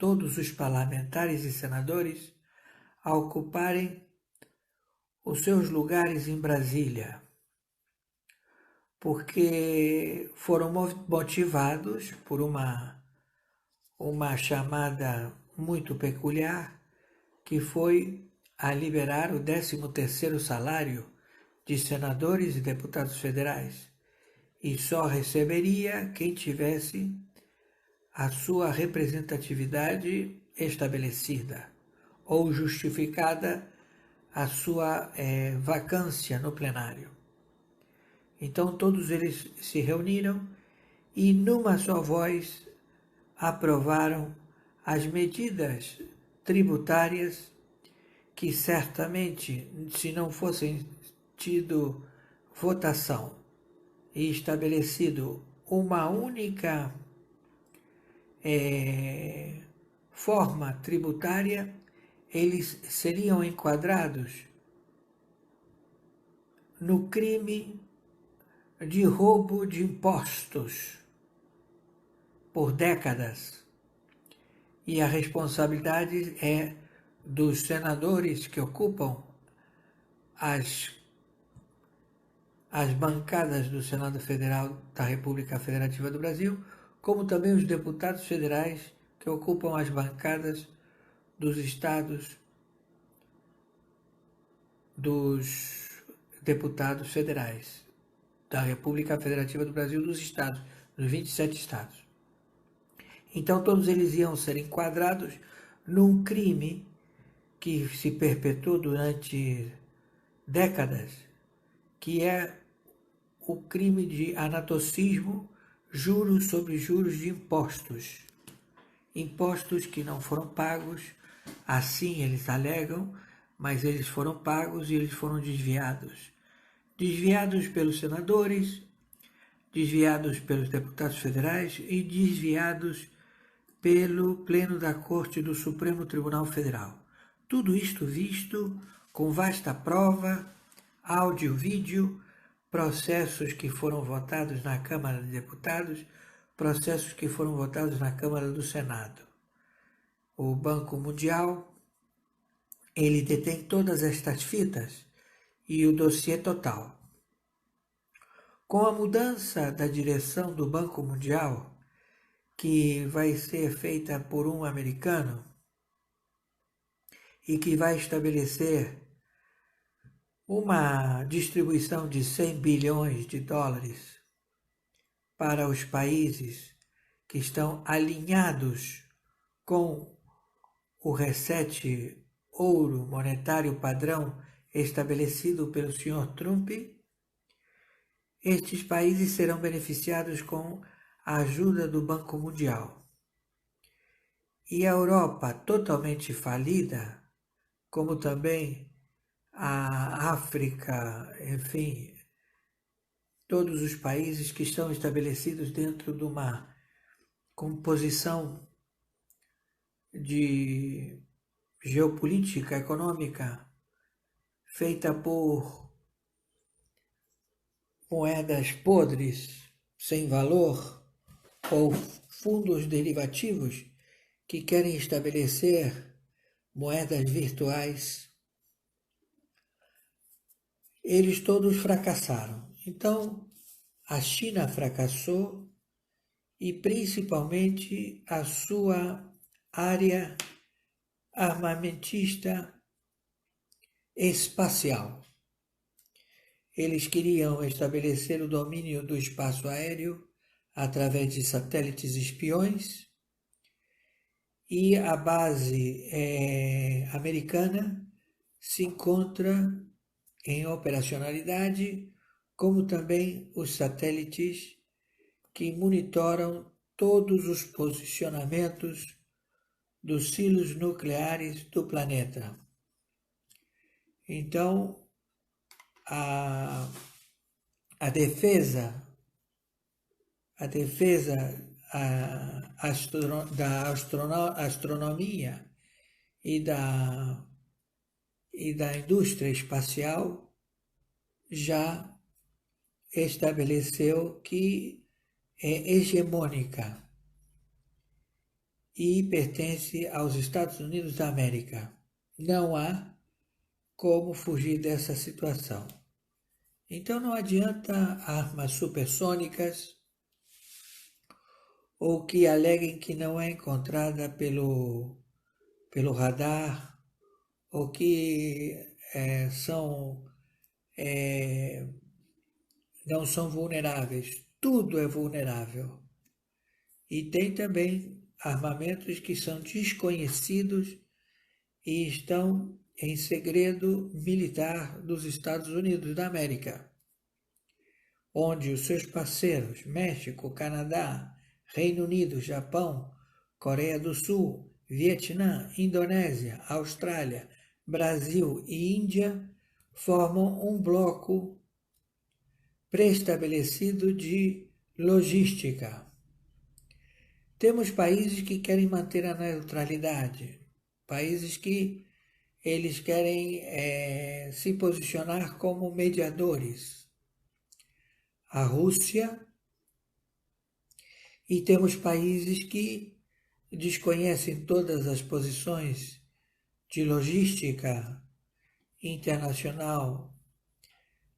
todos os parlamentares e senadores a ocuparem os seus lugares em Brasília, porque foram motivados por uma chamada muito peculiar, que foi a liberar o 13º salário de senadores e deputados federais, e só receberia quem tivesse a sua representatividade estabelecida ou justificada a sua vacância no plenário. Então todos eles se reuniram e numa só voz aprovaram as medidas tributárias que certamente, se não fossem tido votação e estabelecido uma única forma tributária, eles seriam enquadrados no crime de roubo de impostos por décadas. E a responsabilidade é dos senadores que ocupam as bancadas do Senado Federal da República Federativa do Brasil, como também os deputados federais que ocupam as bancadas dos estados, dos deputados federais da República Federativa do Brasil, dos estados, dos 27 estados. Então todos eles iam ser enquadrados num crime que se perpetuou durante décadas, que é o crime de anatocismo, juros sobre juros de impostos. Impostos que não foram pagos, assim eles alegam, mas eles foram pagos e eles foram desviados. Desviados pelos senadores, desviados pelos deputados federais e desviados pelo Pleno da Corte do Supremo Tribunal Federal. Tudo isto visto com vasta prova, áudio, vídeo, processos que foram votados na Câmara de Deputados, processos que foram votados na Câmara do Senado. O Banco Mundial, ele detém todas estas fitas e o dossiê total. Com a mudança da direção do Banco Mundial, que vai ser feita por um americano e que vai estabelecer uma distribuição de 100 bilhões de dólares para os países que estão alinhados com o reset ouro monetário padrão estabelecido pelo Sr. Trump, estes países serão beneficiados com a ajuda do Banco Mundial. E a Europa totalmente falida, como também a África, enfim, todos os países que estão estabelecidos dentro de uma composição de geopolítica econômica feita por moedas podres, sem valor, ou fundos derivativos que querem estabelecer moedas virtuais, eles todos fracassaram. Então, a China fracassou e principalmente a sua área armamentista espacial. Eles queriam estabelecer o domínio do espaço aéreo através de satélites espiões, e a base americana se encontra em operacionalidade, como também os satélites que monitoram todos os posicionamentos dos silos nucleares do planeta. Então, a defesa da astronomia e da indústria espacial já estabeleceu que é hegemônica e pertence aos Estados Unidos da América. Não há como fugir dessa situação. Então não adianta armas supersônicas ou que aleguem que não é encontrada pelo radar ou que não são vulneráveis. Tudo é vulnerável. E tem também armamentos que são desconhecidos e estão em segredo militar dos Estados Unidos da América, onde os seus parceiros, México, Canadá, Reino Unido, Japão, Coreia do Sul, Vietnã, Indonésia, Austrália, Brasil e Índia, formam um bloco pré-estabelecido de logística. Temos países que querem manter a neutralidade, países que eles querem se posicionar como mediadores. A Rússia, e temos países que desconhecem todas as posições de logística internacional,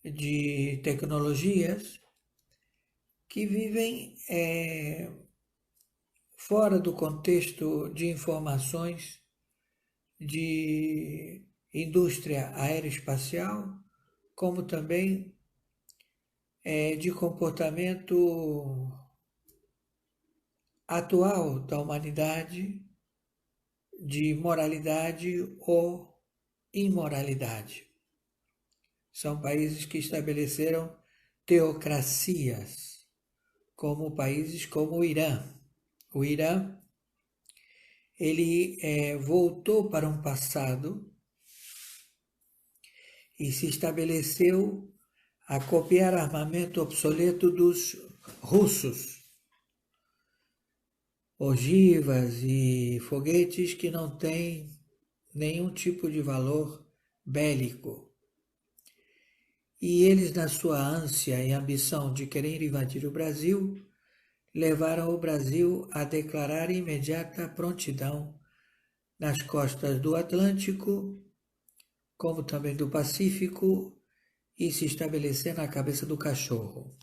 de tecnologias, que vivem fora do contexto de informações de indústria aeroespacial, como também de comportamento atual da humanidade, de moralidade ou imoralidade. São países que estabeleceram teocracias, como países como o Irã. O Irã, ele voltou para um passado e se estabeleceu a copiar armamento obsoleto dos russos, ogivas e foguetes que não têm nenhum tipo de valor bélico. E eles, na sua ânsia e ambição de querer invadir o Brasil, levaram o Brasil a declarar imediata prontidão nas costas do Atlântico, como também do Pacífico, e se estabelecer na cabeça do cachorro.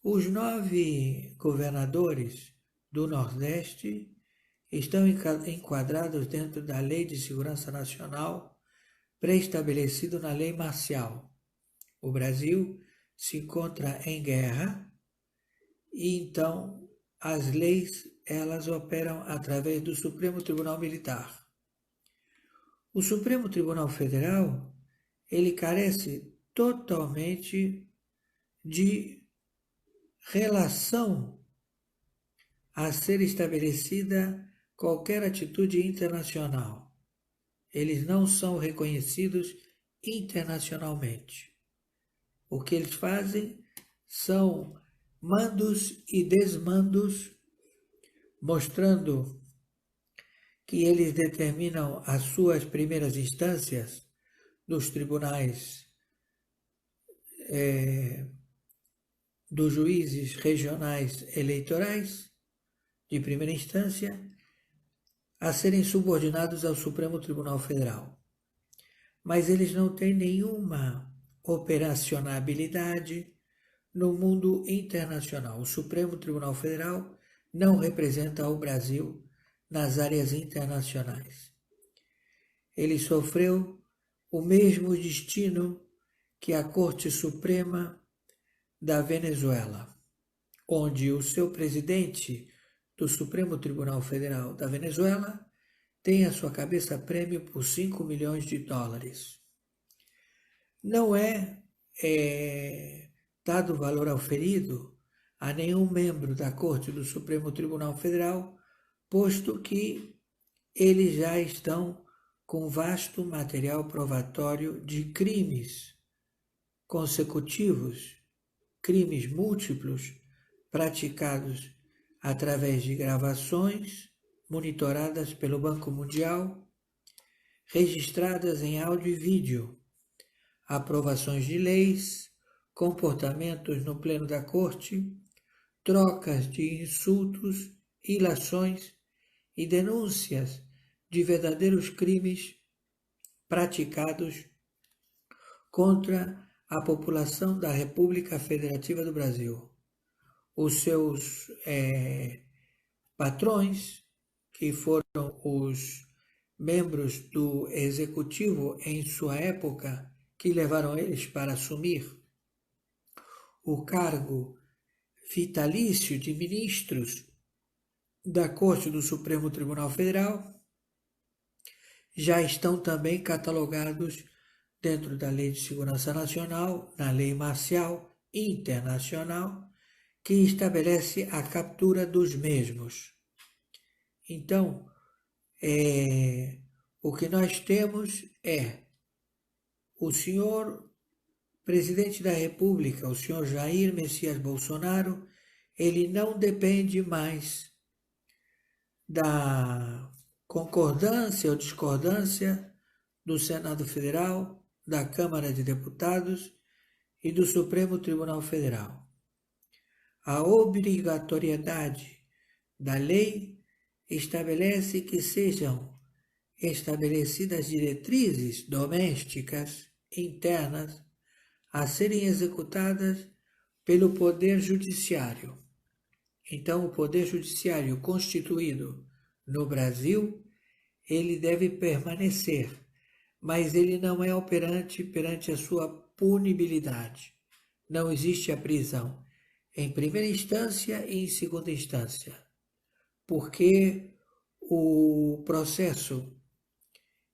Os 9 governadores do Nordeste estão enquadrados dentro da Lei de Segurança Nacional, pré-estabelecido na Lei Marcial. O Brasil se encontra em guerra e então as leis elas operam através do Supremo Tribunal Militar. O Supremo Tribunal Federal ele carece totalmente de relação a ser estabelecida qualquer atitude internacional. Eles não são reconhecidos internacionalmente. O que eles fazem são mandos e desmandos, mostrando que eles determinam as suas primeiras instâncias dos tribunais dos juízes regionais eleitorais de primeira instância a serem subordinados ao Supremo Tribunal Federal. Mas eles não têm nenhuma operacionalidade no mundo internacional. O Supremo Tribunal Federal não representa o Brasil nas áreas internacionais. Ele sofreu o mesmo destino que a Corte Suprema da Venezuela, onde o seu presidente do Supremo Tribunal Federal da Venezuela tem a sua cabeça prêmio por $5 milhões. Não é dado valor auferido a nenhum membro da Corte do Supremo Tribunal Federal, posto que eles já estão com vasto material probatório de crimes consecutivos, crimes múltiplos, praticados através de gravações monitoradas pelo Banco Mundial, registradas em áudio e vídeo, aprovações de leis, comportamentos no pleno da corte, trocas de insultos, ilações e denúncias de verdadeiros crimes praticados contra a população da República Federativa do Brasil. Os seus patrões, que foram os membros do executivo em sua época, que levaram eles para assumir o cargo vitalício de ministros da Corte do Supremo Tribunal Federal, já estão também catalogados dentro da Lei de Segurança Nacional, na Lei Marcial Internacional, que estabelece a captura dos mesmos. Então, o que nós temos é o senhor presidente da República, o senhor Jair Messias Bolsonaro, ele não depende mais da concordância ou discordância do Senado Federal, da Câmara de Deputados e do Supremo Tribunal Federal. A obrigatoriedade da lei estabelece que sejam estabelecidas diretrizes domésticas internas a serem executadas pelo Poder Judiciário. Então, o Poder Judiciário constituído no Brasil, ele deve permanecer, mas ele não é operante perante a sua punibilidade. Não existe a prisão em primeira instância e em segunda instância, porque o processo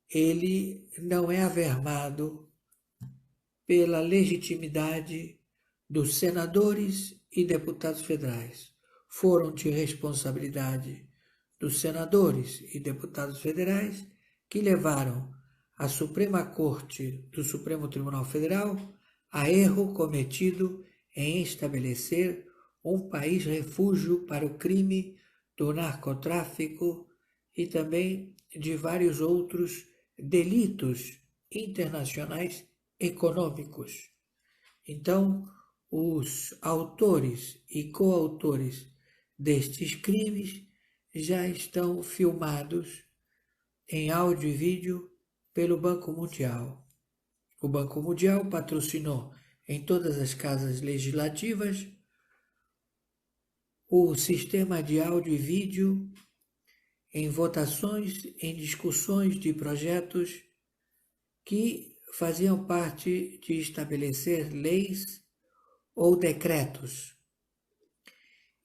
ele não é avermado pela legitimidade dos senadores e deputados federais. Foram de responsabilidade dos senadores e deputados federais que levaram a Suprema Corte do Supremo Tribunal Federal a erro cometido em estabelecer um país refúgio para o crime do narcotráfico e também de vários outros delitos internacionais econômicos. Então, os autores e coautores destes crimes já estão filmados em áudio e vídeo pelo Banco Mundial. O Banco Mundial patrocinou em todas as casas legislativas o sistema de áudio e vídeo em votações, em discussões de projetos que faziam parte de estabelecer leis ou decretos.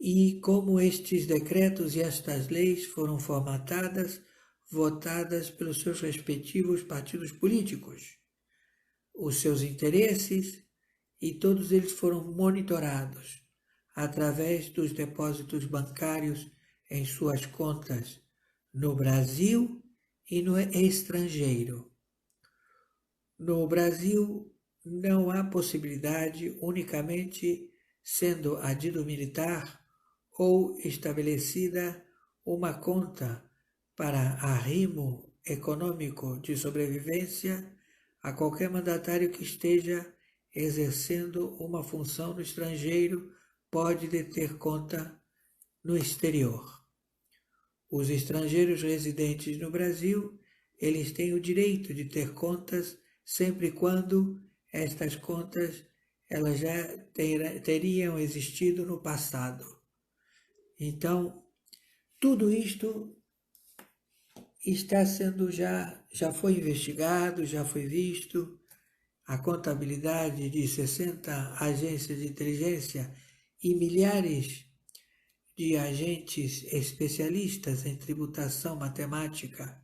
E como estes decretos e estas leis foram formatadas, votadas pelos seus respectivos partidos políticos, os seus interesses, e todos eles foram monitorados através dos depósitos bancários em suas contas no Brasil e no estrangeiro. No Brasil, não há possibilidade, unicamente sendo adido militar ou estabelecida uma conta para arrimo econômico de sobrevivência a qualquer mandatário que esteja exercendo uma função no estrangeiro pode deter conta no exterior. Os estrangeiros residentes no Brasil, eles têm o direito de ter contas sempre e quando estas contas elas já teriam existido no passado. Então, tudo isto está sendo já foi investigado, já foi visto. A contabilidade de 60 agências de inteligência e milhares de agentes especialistas em tributação matemática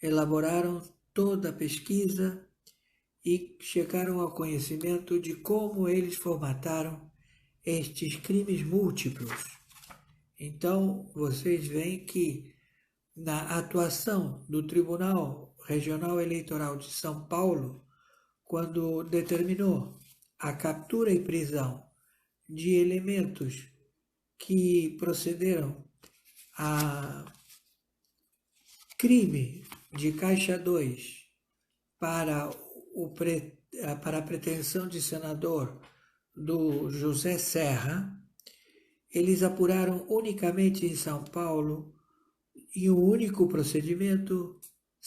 elaboraram toda a pesquisa e chegaram ao conhecimento de como eles formataram estes crimes múltiplos. Então, vocês veem que na atuação do Tribunal Regional Eleitoral de São Paulo, quando determinou a captura e prisão de elementos que procederam a crime de Caixa 2 para a pretensão de senador do José Serra, eles apuraram unicamente em São Paulo em um único procedimento